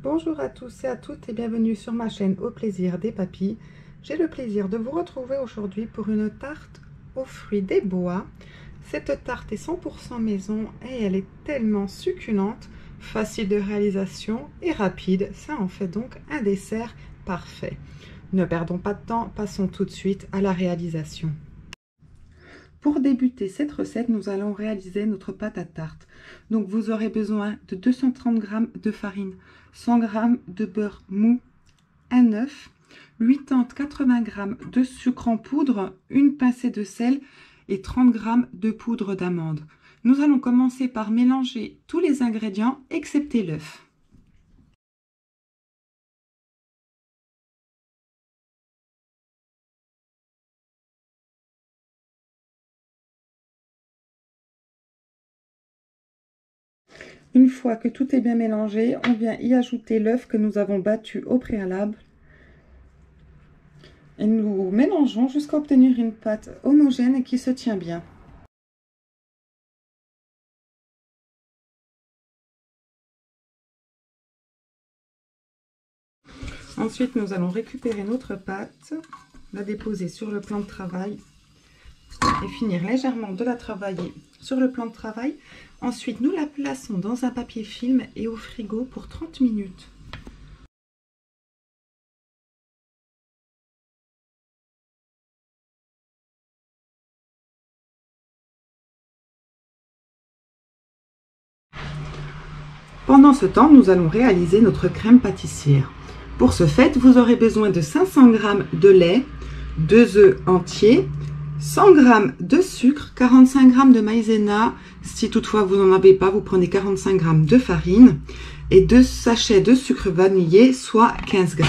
Bonjour à tous et à toutes et bienvenue sur ma chaîne Au plaisir des papilles. J'ai le plaisir de vous retrouver aujourd'hui pour une tarte aux fruits des bois. Cette tarte est 100% maison et elle est tellement succulente, facile de réalisation et rapide. Ça en fait donc un dessert parfait. Ne perdons pas de temps, passons tout de suite à la réalisation. Pour débuter cette recette, nous allons réaliser notre pâte à tarte. Donc vous aurez besoin de 230 g de farine, 100 g de beurre mou, un œuf, 80-80 g de sucre en poudre, une pincée de sel et 30 g de poudre d'amande. Nous allons commencer par mélanger tous les ingrédients excepté l'œuf. Une fois que tout est bien mélangé, on vient y ajouter l'œuf que nous avons battu au préalable. Et nous mélangeons jusqu'à obtenir une pâte homogène et qui se tient bien. Ensuite, nous allons récupérer notre pâte, la déposer sur le plan de travail et finir légèrement de la travailler sur le plan de travail. Ensuite, nous la plaçons dans un papier film et au frigo pour 30 minutes. Pendant ce temps, nous allons réaliser notre crème pâtissière. Pour ce fait, vous aurez besoin de 500 g de lait, 2 œufs entiers, 100 g de sucre, 45 g de maïzena. Si toutefois vous n'en avez pas, vous prenez 45 g de farine et 2 sachets de sucre vanillé, soit 15 g.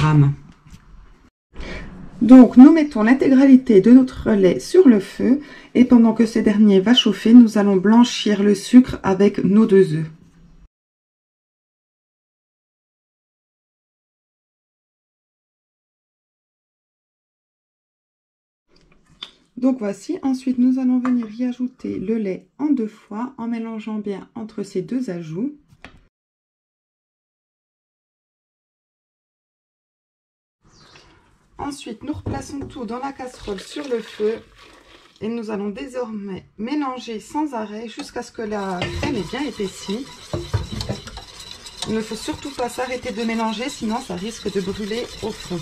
Donc nous mettons l'intégralité de notre lait sur le feu et pendant que ce dernier va chauffer, nous allons blanchir le sucre avec nos 2 œufs. Donc voici, ensuite nous allons venir y ajouter le lait en 2 fois en mélangeant bien entre ces 2 ajouts. Ensuite nous replaçons tout dans la casserole sur le feu et nous allons désormais mélanger sans arrêt jusqu'à ce que la crème est bien épaissie. Il ne faut surtout pas s'arrêter de mélanger, sinon ça risque de brûler au fond.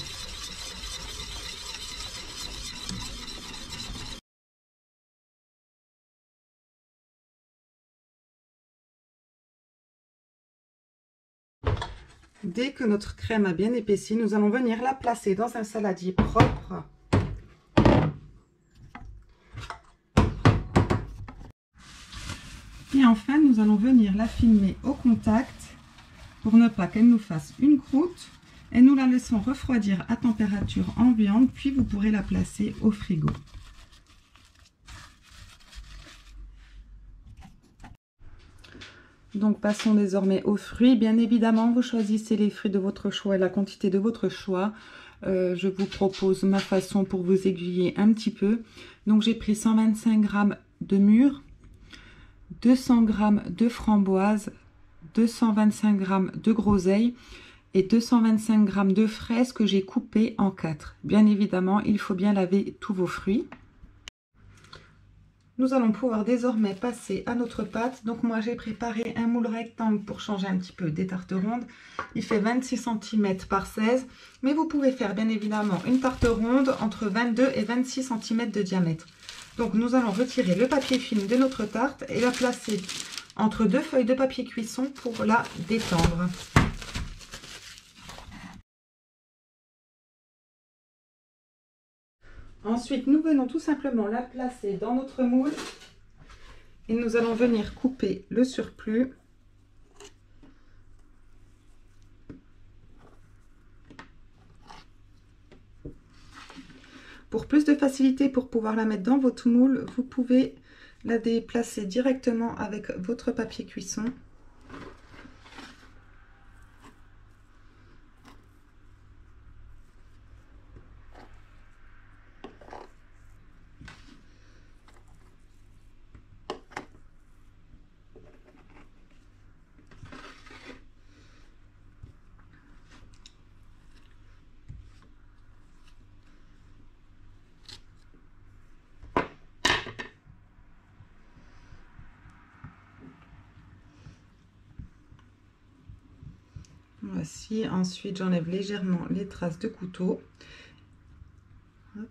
Dès que notre crème a bien épaissi, nous allons venir la placer dans un saladier propre. Et enfin, nous allons venir la filmer au contact pour ne pas qu'elle nous fasse une croûte. Et nous la laissons refroidir à température ambiante, puis vous pourrez la placer au frigo. Donc passons désormais aux fruits. Bien évidemment, vous choisissez les fruits de votre choix et la quantité de votre choix. Je vous propose ma façon pour vous aiguiller un petit peu. Donc j'ai pris 125 g de mûres, 200 g de framboises, 225 g de groseilles et 225 g de fraises que j'ai coupées en 4. Bien évidemment, il faut bien laver tous vos fruits. Nous allons pouvoir désormais passer à notre pâte. Donc moi j'ai préparé un moule rectangle pour changer un petit peu des tartes rondes. Il fait 26 cm par 16, mais vous pouvez faire bien évidemment une tarte ronde entre 22 et 26 cm de diamètre. Donc nous allons retirer le papier film de notre tarte et la placer entre 2 feuilles de papier cuisson pour la détendre. Ensuite, nous venons tout simplement la placer dans notre moule et nous allons venir couper le surplus. Pour plus de facilité pour pouvoir la mettre dans votre moule, vous pouvez la déplacer directement avec votre papier cuisson. Voici, ensuite j'enlève légèrement les traces de couteau. Hop.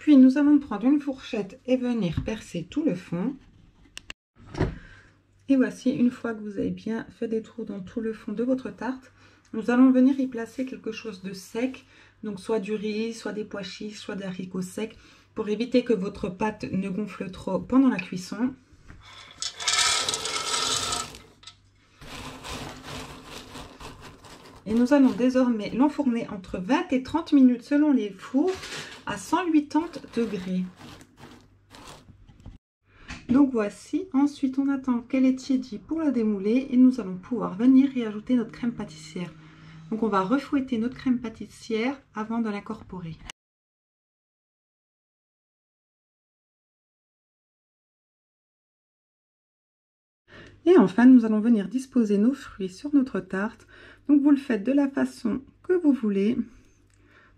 Puis nous allons prendre une fourchette et venir percer tout le fond. Et voici, une fois que vous avez bien fait des trous dans tout le fond de votre tarte, nous allons venir y placer quelque chose de sec, donc soit du riz, soit des pois chiches, soit des haricots secs, pour éviter que votre pâte ne gonfle trop pendant la cuisson. Et nous allons désormais l'enfourner entre 20 et 30 minutes selon les fours à 180 degrés. Donc voici, ensuite on attend qu'elle ait tiédi pour la démouler et nous allons pouvoir venir y ajouter notre crème pâtissière. Donc on va refouetter notre crème pâtissière avant de l'incorporer. Et enfin, nous allons venir disposer nos fruits sur notre tarte. Donc vous le faites de la façon que vous voulez,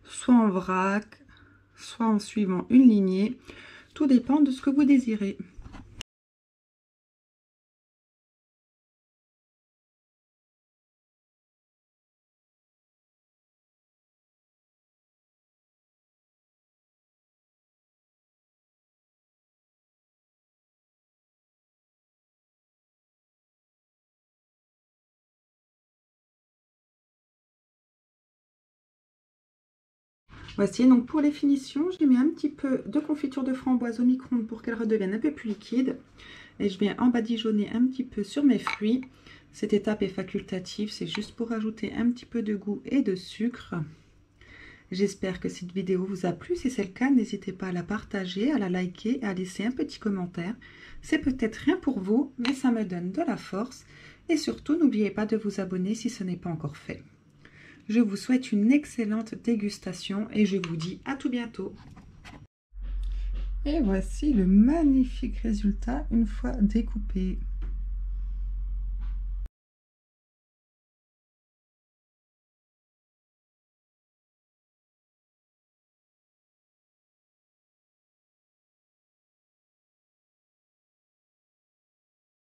soit en vrac, soit en suivant une lignée. Tout dépend de ce que vous désirez. Voici, donc pour les finitions, j'ai mis un petit peu de confiture de framboise au micro-ondes pour qu'elle redevienne un peu plus liquide. Et je viens en badigeonner un petit peu sur mes fruits. Cette étape est facultative, c'est juste pour ajouter un petit peu de goût et de sucre. J'espère que cette vidéo vous a plu. Si c'est le cas, n'hésitez pas à la partager, à la liker et à laisser un petit commentaire. C'est peut-être rien pour vous, mais ça me donne de la force. Et surtout, n'oubliez pas de vous abonner si ce n'est pas encore fait. Je vous souhaite une excellente dégustation et je vous dis à tout bientôt. Et voici le magnifique résultat une fois découpé.